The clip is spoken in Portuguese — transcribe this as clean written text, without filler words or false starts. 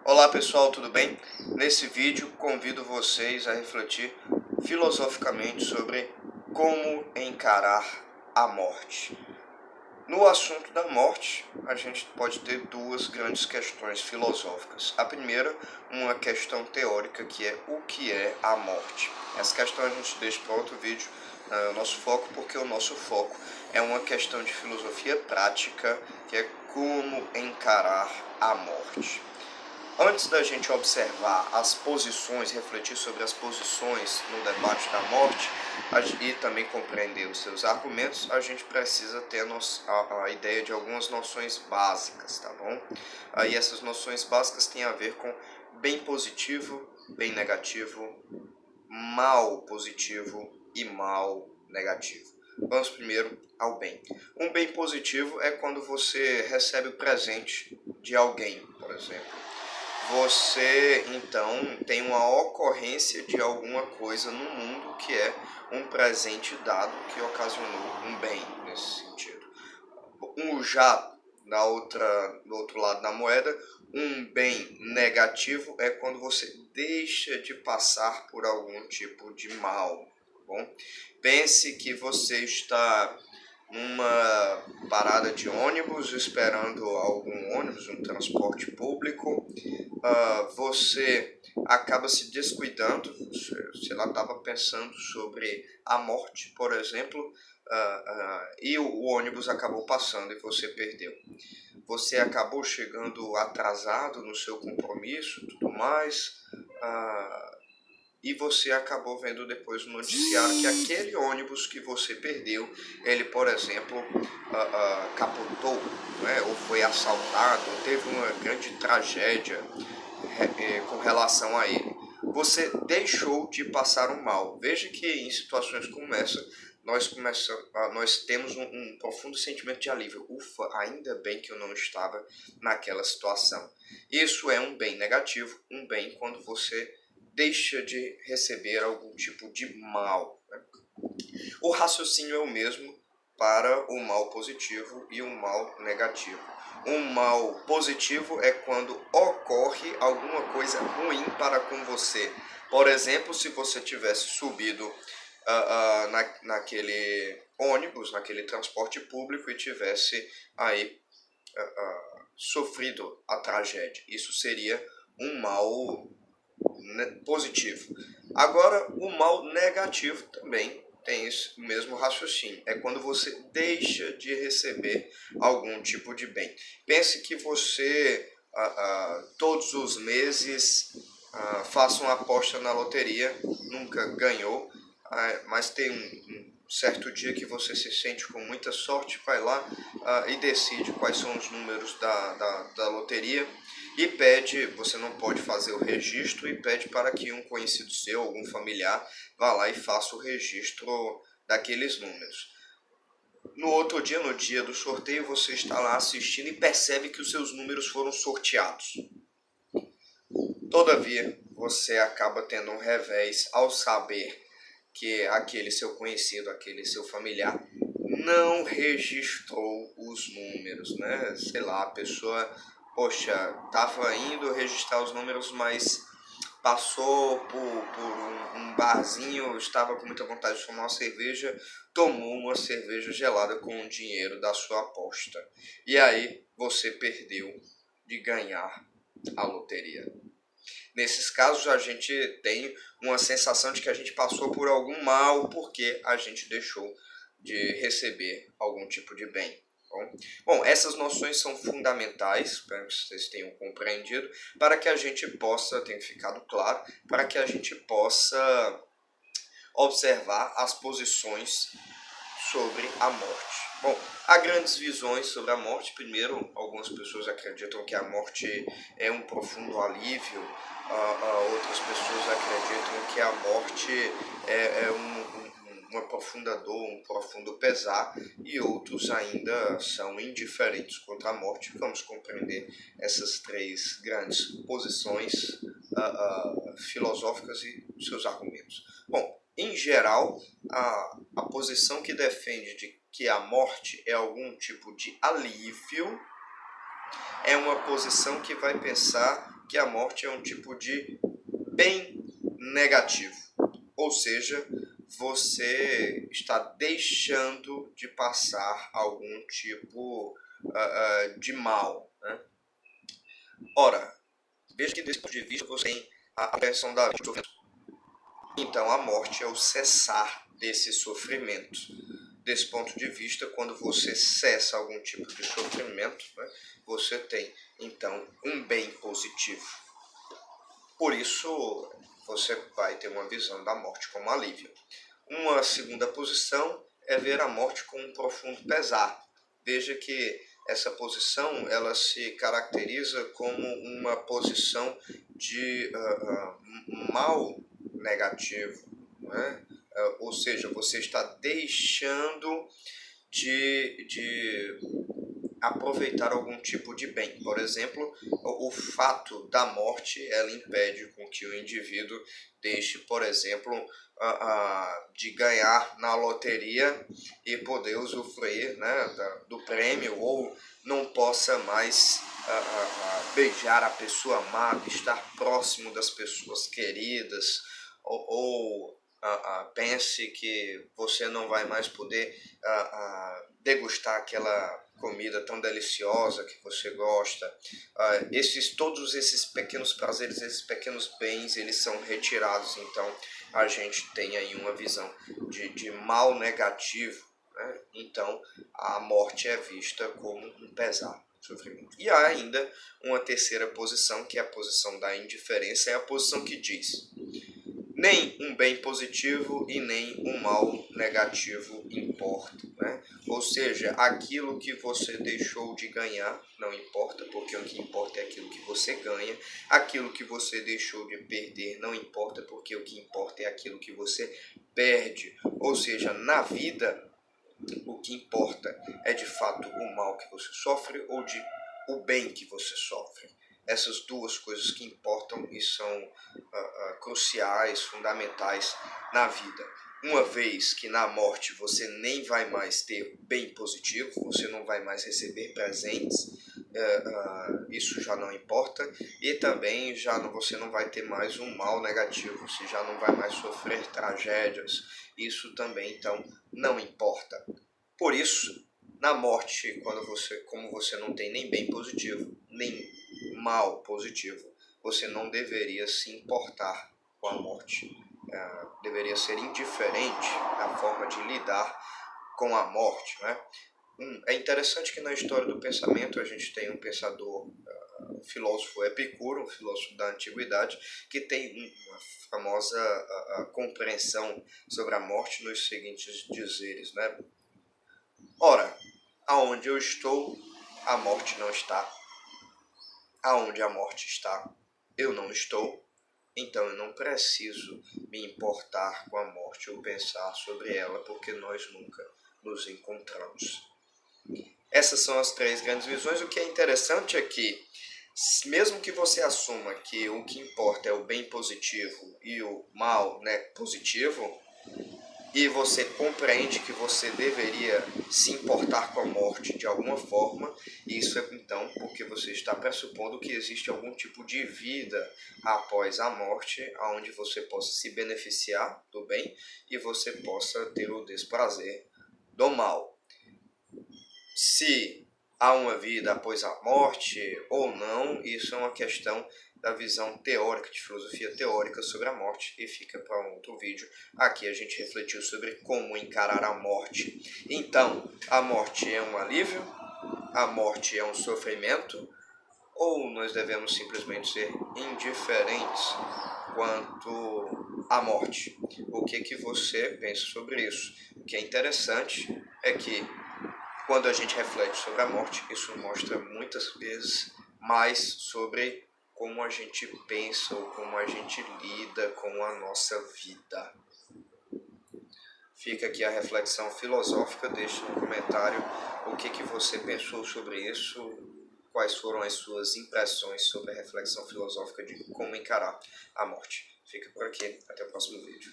Olá pessoal, tudo bem? Nesse vídeo convido vocês a refletir filosoficamente sobre como encarar a morte. No assunto da morte, a gente pode ter duas grandes questões filosóficas. A primeira, uma questão teórica, que é o que é a morte. Essa questão a gente deixa para outro vídeo, o nosso foco, porque o nosso foco é uma questão de filosofia prática, que é como encarar a morte. Antes da gente observar as posições, refletir sobre as posições no debate da morte e também compreender os seus argumentos, a gente precisa ter a ideia de algumas noções básicas, tá bom? Aí essas noções básicas têm a ver com bem positivo, bem negativo, mal positivo e mal negativo. Vamos primeiro ao bem. Um bem positivo é quando você recebe o presente de alguém, por exemplo. Você então tem uma ocorrência de alguma coisa no mundo que é um presente dado que ocasionou um bem nesse sentido. Já do outro lado da moeda, um bem negativo é quando você deixa de passar por algum tipo de mal. Bom, pense que você está numa parada de ônibus esperando algum ônibus, um transporte público. Você acaba se descuidando, sei lá, estava pensando sobre a morte, por exemplo, e o ônibus acabou passando e você perdeu. Você acabou chegando atrasado no seu compromisso e tudo mais, e você acabou vendo depois no noticiário que aquele ônibus que você perdeu, ele, por exemplo, capotou, né, ou foi assaltado, ou teve uma grande tragédia com relação a ele. Você deixou de passar um mal. Veja que em situações como essa, nós temos um profundo sentimento de alívio. Ufa, ainda bem que eu não estava naquela situação. Isso é um bem negativo, um bem quando você deixa de receber algum tipo de mal, né? O raciocínio é o mesmo para o mal positivo e o mal negativo. Um mal positivo é quando ocorre alguma coisa ruim para com você. Por exemplo, se você tivesse subido naquele ônibus, naquele transporte público e tivesse aí sofrido a tragédia. Isso seria um mal positivo. Agora, o mal negativo também tem esse mesmo raciocínio. É quando você deixa de receber algum tipo de bem. Pense que você todos os meses faça uma aposta na loteria, nunca ganhou, mas tem um certo dia que você se sente com muita sorte, vai lá e decide quais são os números da loteria e pede, você não pode fazer o registro, e pede para que um conhecido seu, algum familiar, vá lá e faça o registro daqueles números. No outro dia, no dia do sorteio, você está lá assistindo e percebe que os seus números foram sorteados. Todavia, você acaba tendo um revés ao saber que aquele seu conhecido, aquele seu familiar, não registrou os números, né? Sei lá, a pessoa, poxa, estava indo registrar os números, mas passou por um barzinho, estava com muita vontade de tomar uma cerveja, tomou uma cerveja gelada com o dinheiro da sua aposta. E aí você perdeu de ganhar a loteria. Nesses casos, a gente tem uma sensação de que a gente passou por algum mal porque a gente deixou de receber algum tipo de bem. Bom, essas noções são fundamentais, espero que vocês tenham compreendido, para que a gente possa, tenha ficado claro, para que a gente possa observar as posições sobre a morte. Bom, há grandes visões sobre a morte. Primeiro, algumas pessoas acreditam que a morte é um profundo alívio, outras pessoas acreditam que a morte é uma profunda dor, um profundo pesar, e outros ainda são indiferentes quanto à morte. Vamos compreender essas três grandes posições filosóficas e seus argumentos. Bom, em geral, a posição que defende de que a morte é algum tipo de alívio é uma posição que vai pensar que a morte é um tipo de bem negativo, ou seja, você está deixando de passar algum tipo de mal, né? Ora, veja que desse ponto de vista você tem a versão da vida. Então a morte é o cessar desse sofrimento. Desse ponto de vista, quando você cessa algum tipo de sofrimento, né, você tem então um bem positivo. Por isso você vai ter uma visão da morte como alívio. Uma segunda posição é ver a morte com um profundo pesar. Veja que essa posição ela se caracteriza como uma posição de mal negativo, né? Ou seja, você está deixando de aproveitar algum tipo de bem. Por exemplo, o fato da morte ela impede com que o indivíduo deixe, por exemplo, de ganhar na loteria e poder usufruir, né, do prêmio, ou não possa mais beijar a pessoa amada, estar próximo das pessoas queridas, ou pense que você não vai mais poder degustar aquela comida tão deliciosa que você gosta. Todos esses pequenos prazeres, esses pequenos bens, eles são retirados. Então a gente tem aí uma visão de mal negativo, né? Então a morte é vista como um pesar, sofrimento. E há ainda uma terceira posição, que é a posição da indiferença, é a posição que diz: nem um bem positivo e nem um mal negativo importa, né? Ou seja, aquilo que você deixou de ganhar não importa, porque o que importa é aquilo que você ganha. Aquilo que você deixou de perder não importa, porque o que importa é aquilo que você perde. Ou seja, na vida, o que importa é de fato o mal que você sofre ou o bem que você sofre. Essas duas coisas que importam e são cruciais, fundamentais na vida. Uma vez que na morte você nem vai mais ter bem positivo, você não vai mais receber presentes, isso já não importa, e também você não vai ter mais um mal negativo, você já não vai mais sofrer tragédias, isso também então não importa. Por isso, na morte, como você não tem nem bem positivo, nem mal positivo, você não deveria se importar com a morte. Deveria ser indiferente na forma de lidar com a morte, né? É interessante que na história do pensamento a gente tem um pensador, um filósofo Epicuro, um filósofo da antiguidade, que tem uma famosa compreensão sobre a morte nos seguintes dizeres, né? Ora, aonde eu estou, a morte não está. Aonde a morte está, eu não estou. Então eu não preciso me importar com a morte ou pensar sobre ela, porque nós nunca nos encontramos. Essas são as três grandes visões. O que é interessante é que, mesmo que você assuma que o que importa é o bem positivo e o mal, né, positivo, e você compreende que você deveria se importar com a morte de alguma forma, isso é então porque você está pressupondo que existe algum tipo de vida após a morte, onde você possa se beneficiar do bem e você possa ter o desprazer do mal. Se há uma vida após a morte ou não, isso é uma questão da visão teórica, de filosofia teórica sobre a morte, e fica para um outro vídeo. Aqui a gente refletiu sobre como encarar a morte. Então, a morte é um alívio? A morte é um sofrimento? Ou nós devemos simplesmente ser indiferentes quanto à morte? O que você pensa sobre isso? O que é interessante é que quando a gente reflete sobre a morte, isso mostra muitas vezes mais sobre como a gente pensa ou como a gente lida com a nossa vida. Fica aqui a reflexão filosófica, deixe no comentário o que você pensou sobre isso, quais foram as suas impressões sobre a reflexão filosófica de como encarar a morte. Fica por aqui, até o próximo vídeo.